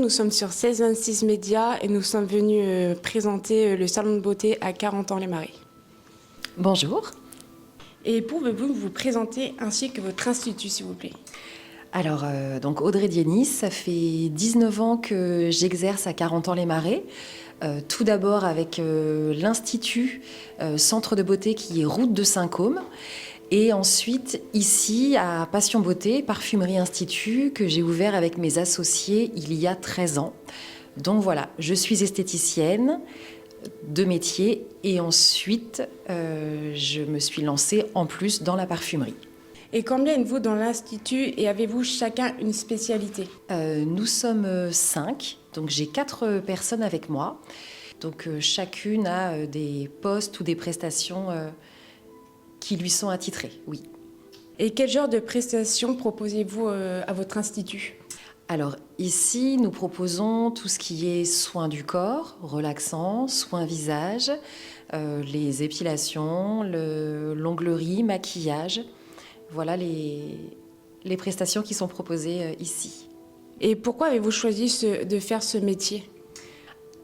nous sommes sur 1626 Médias et nous sommes venus présenter le salon de beauté à 40 ans les Marais. Bonjour. Et pouvez-vous vous présenter ainsi que votre institut, s'il vous plaît? Alors, donc Audrey Dienis, ça fait 19 ans que j'exerce à 40 ans les Marais. Tout d'abord avec l'Institut Centre de Beauté qui est route de Saint-Côme. Et ensuite, ici, à Passion Beauté, Parfumerie Institut, que j'ai ouvert avec mes associés il y a 13 ans. Donc voilà, je suis esthéticienne de métier et ensuite, je me suis lancée en plus dans la parfumerie. Et combien êtes-vous dans l'Institut et avez-vous chacun une spécialité? Nous sommes 5, donc j'ai 4 personnes avec moi. Donc chacune a des postes ou des prestations qui lui sont attitrées, oui. Et quel genre de prestations proposez-vous à votre institut? Alors ici, nous proposons tout ce qui est soins du corps, relaxants, soins visage, les épilations, l'onglerie, maquillage. Voilà les prestations qui sont proposées ici. Et pourquoi avez-vous choisi de faire ce métier?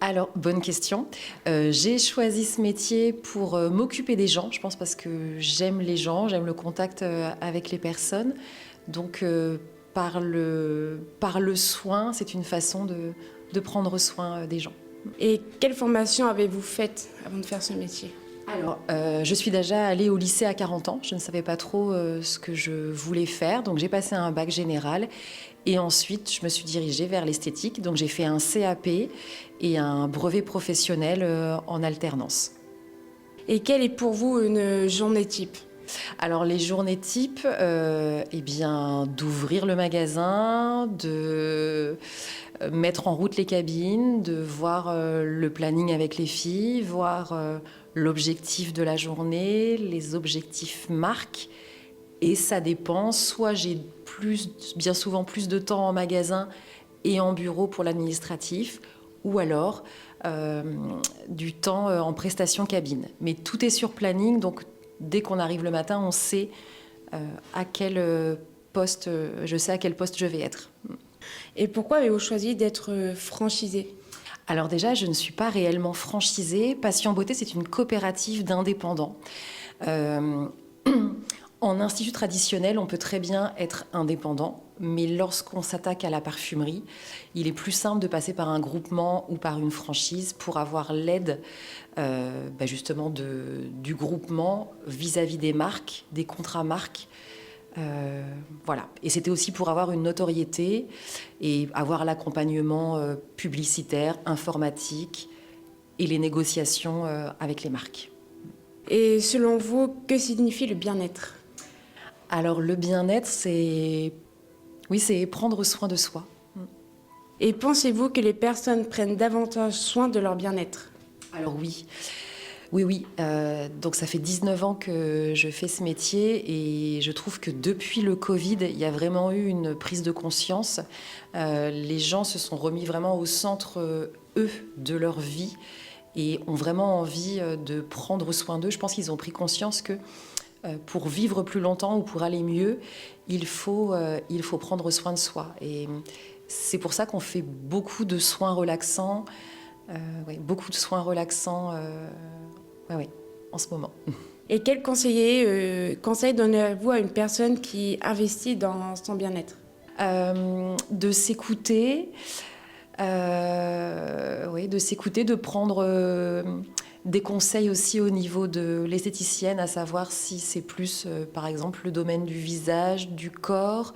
Alors, bonne question. J'ai choisi ce métier pour m'occuper des gens, je pense parce que j'aime les gens, j'aime le contact avec les personnes. Donc, par le soin, c'est une façon de prendre soin des gens. Et quelle formation avez-vous faite avant de faire ce métier? Alors, je suis déjà allée au lycée à 40 ans. Je ne savais pas trop ce que je voulais faire. Donc, j'ai passé un bac général. Et ensuite, je me suis dirigée vers l'esthétique. Donc, j'ai fait un CAP et un brevet professionnel en alternance. Et quelle est pour vous une journée type? Alors, les journées types, eh bien, d'ouvrir le magasin, de mettre en route les cabines, de voir le planning avec les filles, voir l'objectif de la journée, les objectifs marques. Et ça dépend, soit j'ai bien souvent plus de temps en magasin et en bureau pour l'administratif, ou alors du temps en prestation cabine. Mais tout est sur planning, donc dès qu'on arrive le matin, on sait à quel poste, je sais à quel poste je vais être. Et pourquoi avez-vous choisi d'être franchisée? Alors déjà, je ne suis pas réellement franchisée. Passion Beauté, c'est une coopérative d'indépendants. En institut traditionnel, on peut très bien être indépendant, mais lorsqu'on s'attaque à la parfumerie, il est plus simple de passer par un groupement ou par une franchise pour avoir l'aide justement du groupement vis-à-vis des marques, des contrats marques. Voilà. Et c'était aussi pour avoir une notoriété et avoir l'accompagnement publicitaire, informatique et les négociations avec les marques. Et selon vous, que signifie le bien-être? Alors le bien-être, c'est prendre soin de soi. Et pensez-vous que les personnes prennent davantage soin de leur bien-être? Alors oui. Donc ça fait 19 ans que je fais ce métier et je trouve que depuis le Covid, il y a vraiment eu une prise de conscience. Les gens se sont remis vraiment au centre, eux, de leur vie et ont vraiment envie de prendre soin d'eux. Je pense qu'ils ont pris conscience que pour vivre plus longtemps ou pour aller mieux, il faut prendre soin de soi. Et c'est pour ça qu'on fait beaucoup de soins relaxants, en ce moment. Et quel conseil donnez-vous à une personne qui investit dans son bien-être? De s'écouter, de prendre des conseils aussi au niveau de l'esthéticienne, à savoir si c'est plus, par exemple, le domaine du visage, du corps.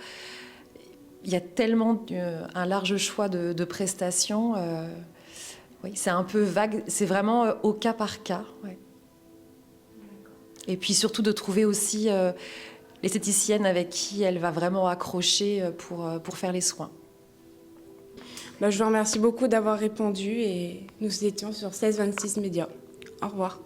Il y a tellement un large choix de prestations. C'est un peu vague, c'est vraiment au cas par cas. Ouais. Et puis surtout de trouver aussi l'esthéticienne avec qui elle va vraiment accrocher pour faire les soins. Je vous remercie beaucoup d'avoir répondu et nous étions sur 1626 Médias. Au revoir.